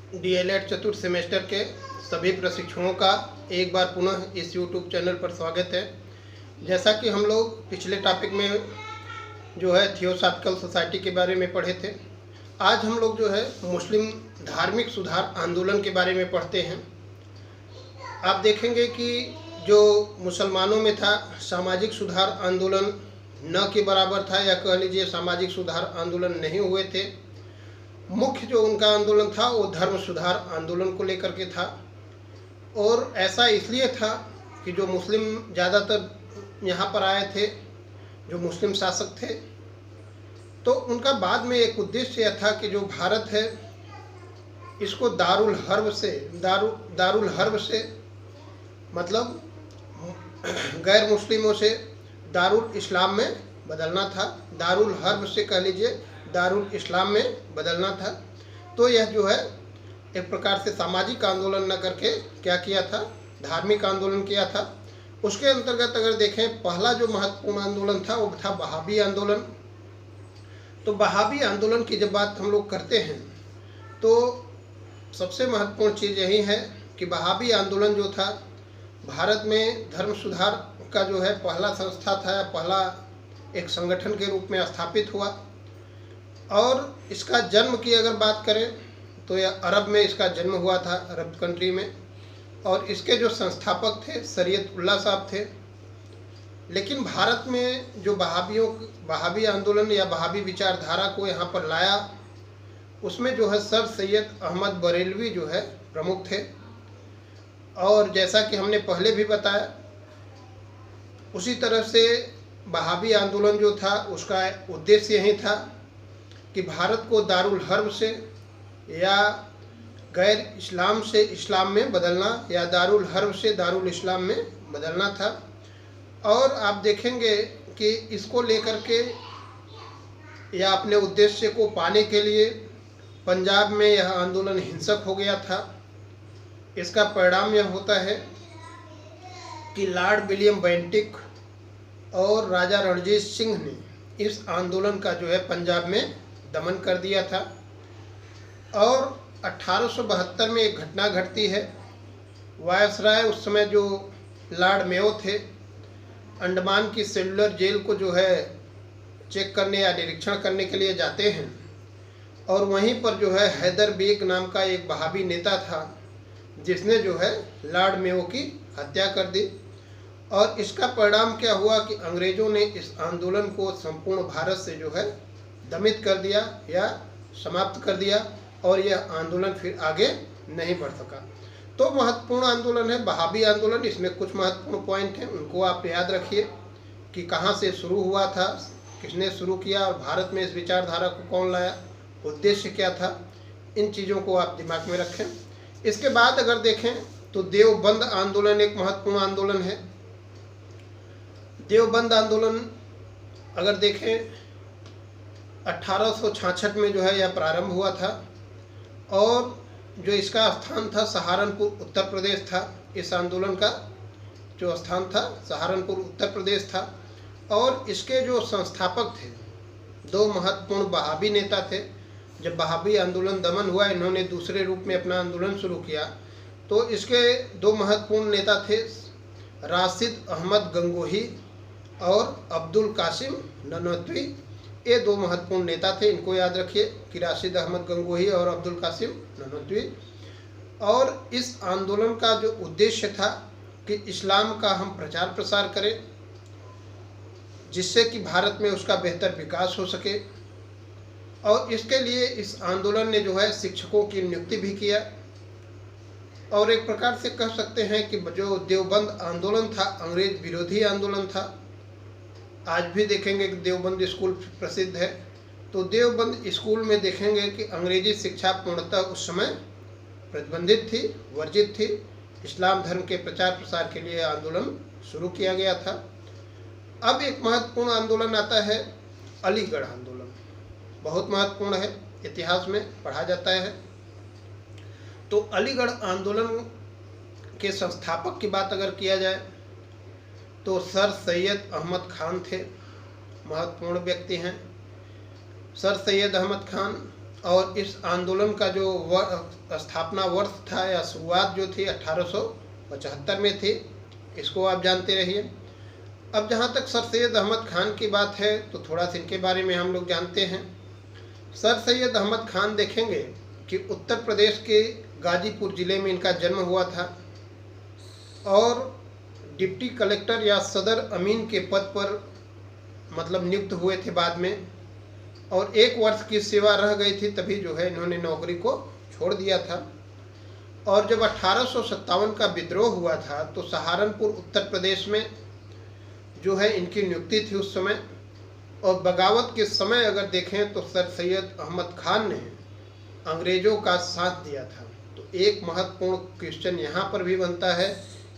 DElEd चतुर्थ semester के सभी प्रशिक्षुओं का एक बार पुनः इस यूट्यूब चैनल पर स्वागत है। जैसा कि हम लोग पिछले टॉपिक में जो है थियोसॉफिकल सोसाइटी के बारे में पढ़े थे, आज हम लोग जो है मुस्लिम धार्मिक सुधार आंदोलन के बारे में पढ़ते हैं। आप देखेंगे कि जो मुसलमानों में था सामाजिक सुधार आंदोलन न के बराबर था, या कह लीजिए सामाजिक सुधार आंदोलन नहीं हुए थे। मुख्य जो उनका आंदोलन था वो धर्म सुधार आंदोलन को लेकर के था, और ऐसा इसलिए था कि जो मुस्लिम ज़्यादातर यहाँ पर आए थे, जो मुस्लिम शासक थे, तो उनका बाद में एक उद्देश्य यह था कि जो भारत है इसको दारुल हर्ब से मतलब गैर मुस्लिमों से दारुल इस्लाम में बदलना था। दारुल हर्ब से कह लीजिए दारुल इस्लाम में बदलना था। तो यह जो है एक प्रकार से सामाजिक आंदोलन न करके क्या किया था, धार्मिक आंदोलन किया था। उसके अंतर्गत अगर देखें, पहला जो महत्वपूर्ण आंदोलन था वो था वहाबी आंदोलन। तो वहाबी आंदोलन की जब बात हम लोग करते हैं तो सबसे महत्वपूर्ण चीज़ यही है कि वहाबी आंदोलन जो था भारत में धर्म सुधार का जो है पहला संस्था था, पहला एक संगठन के रूप में स्थापित हुआ। और इसका जन्म की अगर बात करें तो यह अरब में इसका जन्म हुआ था, अरब कंट्री में, और इसके जो संस्थापक थे शरीयत उल्लाह साहब थे। लेकिन भारत में जो वहाबी आंदोलन या वहाबी विचारधारा को यहाँ पर लाया, उसमें जो है सर सैयद अहमद बरेलवी जो है प्रमुख थे। और जैसा कि हमने पहले भी बताया, उसी तरह से वहाबी आंदोलन जो था उसका उद्देश्य यही था कि भारत को दारुल हर्ब से या गैर इस्लाम से इस्लाम में बदलना, या दारुल हर्ब से दारुल इस्लाम में बदलना था। और आप देखेंगे कि इसको लेकर के या अपने उद्देश्य को पाने के लिए पंजाब में यह आंदोलन हिंसक हो गया था। इसका परिणाम यह होता है कि लॉर्ड विलियम बेंटिक और राजा रणजीत सिंह ने इस आंदोलन का जो है पंजाब में दमन कर दिया था। और 1872 में एक घटना घटती है। वायसराय उस समय जो लॉर्ड मेयो थे, अंडमान की सेलुलर जेल को जो है चेक करने या निरीक्षण करने के लिए जाते हैं, और वहीं पर जो है हैदर बेग नाम का एक वहाबी नेता था जिसने जो है लॉर्ड मेयो की हत्या कर दी। और इसका परिणाम क्या हुआ कि अंग्रेज़ों ने इस आंदोलन को संपूर्ण भारत से जो है दमित कर दिया या समाप्त कर दिया, और यह आंदोलन फिर आगे नहीं बढ़ सका। तो महत्वपूर्ण आंदोलन है वहाबी आंदोलन। इसमें कुछ महत्वपूर्ण पॉइंट हैं, उनको आप याद रखिए कि कहाँ से शुरू हुआ था, किसने शुरू किया, और भारत में इस विचारधारा को कौन लाया, उद्देश्य क्या था। इन चीज़ों को आप दिमाग में रखें। इसके बाद अगर देखें तो देवबंद आंदोलन एक महत्वपूर्ण आंदोलन है। देवबंद आंदोलन अगर देखें 1866 में जो है यह प्रारंभ हुआ था, और जो इसका स्थान था सहारनपुर उत्तर प्रदेश था। इस आंदोलन का जो स्थान था सहारनपुर उत्तर प्रदेश था। और इसके जो संस्थापक थे दो महत्वपूर्ण वहाबी नेता थे। जब वहाबी आंदोलन दमन हुआ, इन्होंने दूसरे रूप में अपना आंदोलन शुरू किया, तो इसके दो महत्वपूर्ण नेता थे राशिद अहमद गंगोही और अब्दुल कासिम ननवतवी। ये दो महत्वपूर्ण नेता थे, इनको याद रखिए कि राशिद अहमद गंगोही और अब्दुल कासिम ननवतवी। और इस आंदोलन का जो उद्देश्य था कि इस्लाम का हम प्रचार प्रसार करें, जिससे कि भारत में उसका बेहतर विकास हो सके। और इसके लिए इस आंदोलन ने जो है शिक्षकों की नियुक्ति भी किया। और एक प्रकार से कह सकते हैं कि जो देवबंद आंदोलन था अंग्रेज विरोधी आंदोलन था। आज भी देखेंगे कि देवबंद स्कूल प्रसिद्ध है। तो देवबंद स्कूल में देखेंगे कि अंग्रेजी शिक्षा पूर्णतः उस समय प्रतिबंधित थी, वर्जित थी। इस्लाम धर्म के प्रचार प्रसार के लिए आंदोलन शुरू किया गया था। अब एक महत्वपूर्ण आंदोलन आता है अलीगढ़ आंदोलन। बहुत महत्वपूर्ण है, इतिहास में पढ़ा जाता है। तो अलीगढ़ आंदोलन के संस्थापक की बात अगर किया जाए तो सर सैयद अहमद खान थे, महत्वपूर्ण व्यक्ति हैं सर सैयद अहमद खान। और इस आंदोलन का जो स्थापना वर्ष था या शुरुआत जो थी 1875 में थी, इसको आप जानते रहिए। अब जहाँ तक सर सैयद अहमद खान की बात है तो थोड़ा सा इनके बारे में हम लोग जानते हैं। सर सैयद अहमद खान देखेंगे कि उत्तर प्रदेश के गाजीपुर ज़िले में इनका जन्म हुआ था और डिप्टी कलेक्टर या सदर अमीन के पद पर मतलब नियुक्त हुए थे बाद में, और 1 वर्ष की सेवा रह गई थी, तभी जो है इन्होंने नौकरी को छोड़ दिया था। और जब 1857 का विद्रोह हुआ था तो सहारनपुर उत्तर प्रदेश में जो है इनकी नियुक्ति थी उस समय। और बगावत के समय अगर देखें तो सर सैयद अहमद खान ने अंग्रेज़ों का साथ दिया था। तो एक महत्वपूर्ण क्वेश्चन यहाँ पर भी बनता है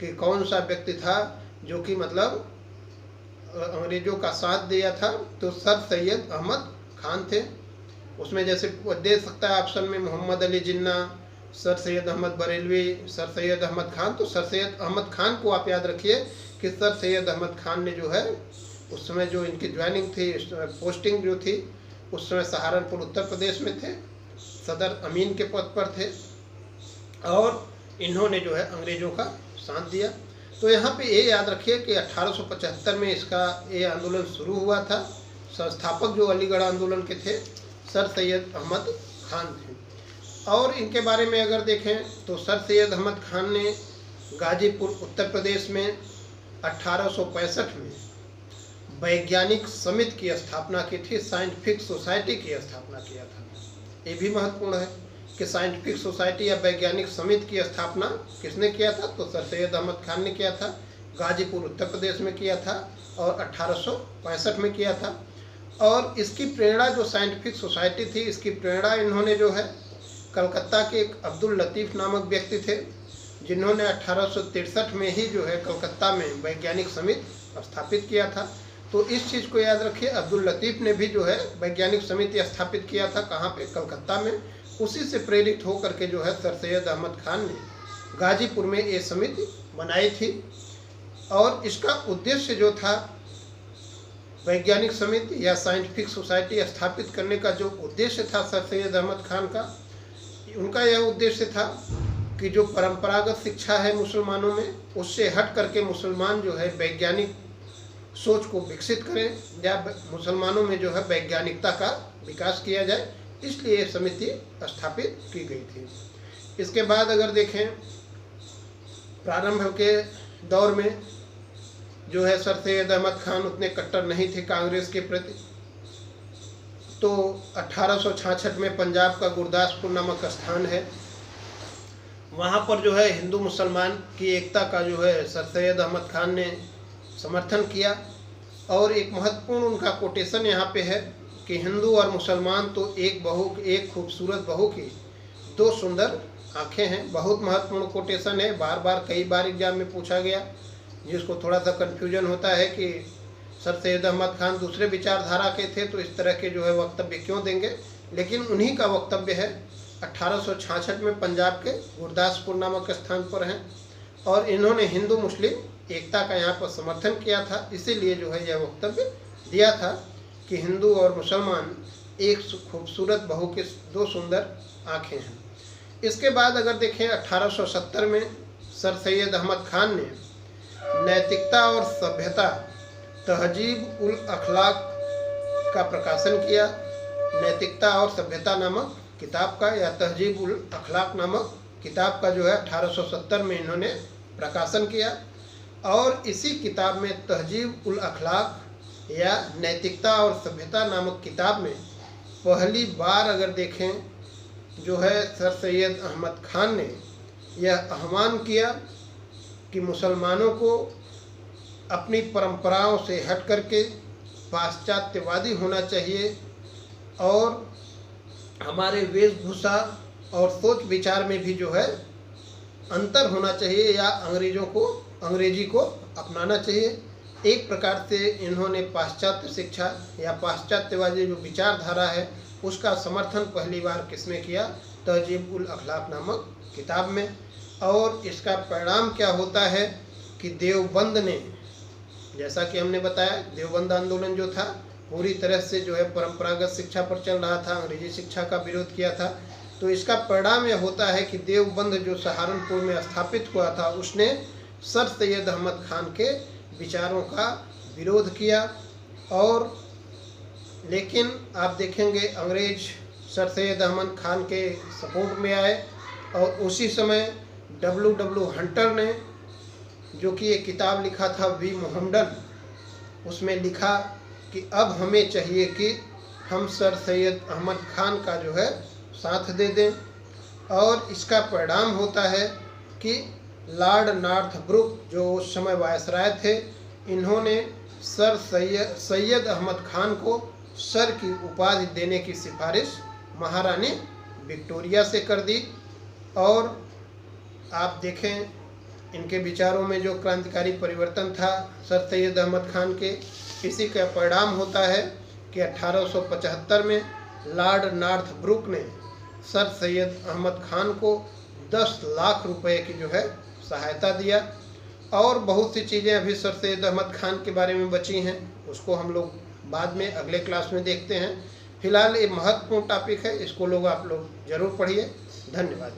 कि कौन सा व्यक्ति था जो कि मतलब अंग्रेज़ों का साथ दिया था, तो सर सैयद अहमद खान थे। उसमें जैसे दे सकता है ऑप्शन में मोहम्मद अली जिन्ना, सर सैयद अहमद बरेलवी, सर सैयद अहमद खान। तो सर सैयद अहमद खान को आप याद रखिए कि सर सैयद अहमद खान ने जो है उस समय जो इनकी ज्वाइनिंग थी, पोस्टिंग जो थी, उस समय सहारनपुर उत्तर प्रदेश में थे, सदर अमीन के पद पर थे और इन्होंने जो है अंग्रेज़ों का साथ दिया। तो यहाँ पे ये याद रखिए कि 1875 में इसका ये आंदोलन शुरू हुआ था। संस्थापक जो अलीगढ़ आंदोलन के थे सर सैयद अहमद खान थे। और इनके बारे में अगर देखें तो सर सैयद अहमद खान ने गाजीपुर उत्तर प्रदेश में 1865 में वैज्ञानिक समिति की स्थापना की थी, साइंटिफिक सोसाइटी की स्थापना किया था। ये भी महत्वपूर्ण है कि साइंटिफिक सोसाइटी या वैज्ञानिक समिति की स्थापना किसने किया था, तो सर सैयद अहमद खान ने किया था, गाजीपुर उत्तर प्रदेश में किया था और 1865 में किया था। और इसकी प्रेरणा जो साइंटिफिक सोसाइटी थी, इसकी प्रेरणा इन्होंने जो है कलकत्ता के एक अब्दुल लतीफ़ नामक व्यक्ति थे, जिन्होंने 1863 में ही जो है कलकत्ता में वैज्ञानिक समिति स्थापित किया था। तो इस चीज़ को याद रखिए, अब्दुल लतीफ़ ने भी जो है वैज्ञानिक समिति स्थापित किया था, कहाँ पे, कलकत्ता में। उसी से प्रेरित होकर के जो है सर सैयद अहमद खान ने गाजीपुर में ये समिति बनाई थी। और इसका उद्देश्य जो था, वैज्ञानिक समिति या साइंटिफिक सोसाइटी स्थापित करने का जो उद्देश्य था सर सैयद अहमद खान का, उनका यह उद्देश्य था कि जो परंपरागत शिक्षा है मुसलमानों में, उससे हट करके मुसलमान जो है वैज्ञानिक सोच को विकसित करें या मुसलमानों में जो है वैज्ञानिकता का विकास किया जाए, इसलिए ये समिति स्थापित की गई थी। इसके बाद अगर देखें प्रारंभ के दौर में जो है सर सैयद अहमद खान उतने कट्टर नहीं थे कांग्रेस के प्रति। तो 1866 में पंजाब का गुरदासपुर नामक स्थान है, वहाँ पर जो है हिंदू मुसलमान की एकता का जो है सर सैयद अहमद खान ने समर्थन किया। और एक महत्वपूर्ण उनका कोटेशन यहाँ पे है कि हिंदू और मुसलमान तो एक खूबसूरत बहू की 2 सुंदर आँखें हैं। बहुत महत्वपूर्ण कोटेशन है, बार बार कई बार एग्जाम में पूछा गया, जिसको थोड़ा सा कन्फ्यूजन होता है कि सर सैयद अहमद खान दूसरे विचारधारा के थे तो इस तरह के जो है वक्तव्य क्यों देंगे, लेकिन उन्हीं का वक्तव्य है। 1866 में पंजाब के गुरदासपुर नामक स्थान पर हैं और इन्होंने हिंदू मुस्लिम एकता का यहाँ पर समर्थन किया था, इसीलिए जो है यह वक्तव्य दिया था कि हिंदू और मुसलमान एक खूबसूरत बहू के 2 सुंदर आँखें हैं। इसके बाद अगर देखें 1870 में सर सैयद अहमद खान ने नैतिकता और सभ्यता तहजीब उल अखलाक का प्रकाशन किया। नैतिकता और सभ्यता नामक किताब का या तहजीब उल अखलाक नामक किताब का जो है 1870 में इन्होंने प्रकाशन किया। और इसी किताब में तहजीब उल अखलाक या नैतिकता और सभ्यता नामक किताब में पहली बार अगर देखें जो है सर सैयद अहमद खान ने यह आह्वान किया कि मुसलमानों को अपनी परंपराओं से हट करके पाश्चात्यवादी होना चाहिए और हमारे वेशभूषा और सोच विचार में भी जो है अंतर होना चाहिए या अंग्रेजी को अपनाना चाहिए। एक प्रकार से इन्होंने पाश्चात्य शिक्षा या पाश्चात्यवादी जो विचारधारा है उसका समर्थन पहली बार किसमें किया, तहजीब उल अखलाक नामक किताब में। और इसका परिणाम क्या होता है कि देवबंद ने, जैसा कि हमने बताया देवबंद आंदोलन जो था पूरी तरह से जो है परंपरागत शिक्षा पर चल रहा था, अंग्रेजी शिक्षा का विरोध किया था। तो इसका परिणाम यह होता है कि देवबंद जो सहारनपुर में स्थापित हुआ था, उसने सर सैयद अहमद खान के विचारों का विरोध किया। और लेकिन आप देखेंगे अंग्रेज सर सैयद अहमद खान के सपोर्ट में आए और उसी समय W. हंटर ने, जो कि एक किताब लिखा था वी मोहम्मडन, उसमें लिखा कि अब हमें चाहिए कि हम सर सैयद अहमद खान का जो है साथ दे दें। और इसका परिणाम होता है कि लॉर्ड नॉर्थब्रुक जो उस समय वायसराय थे, इन्होंने सर सैयद अहमद खान को सर की उपाधि देने की सिफारिश महारानी विक्टोरिया से कर दी। और आप देखें इनके विचारों में जो क्रांतिकारी परिवर्तन था सर सैयद अहमद खान के, इसी का परिणाम होता है कि 1875 में लॉर्ड नॉर्थब्रुक ने सर सैयद अहमद खान को 10 लाख रुपए की जो है सहायता दिया। और बहुत सी चीज़ें अभी सर सैयद अहमद खान के बारे में बची हैं, उसको हम लोग बाद में अगले क्लास में देखते हैं। फिलहाल ये महत्वपूर्ण टॉपिक है, इसको आप लोग ज़रूर पढ़िए। धन्यवाद।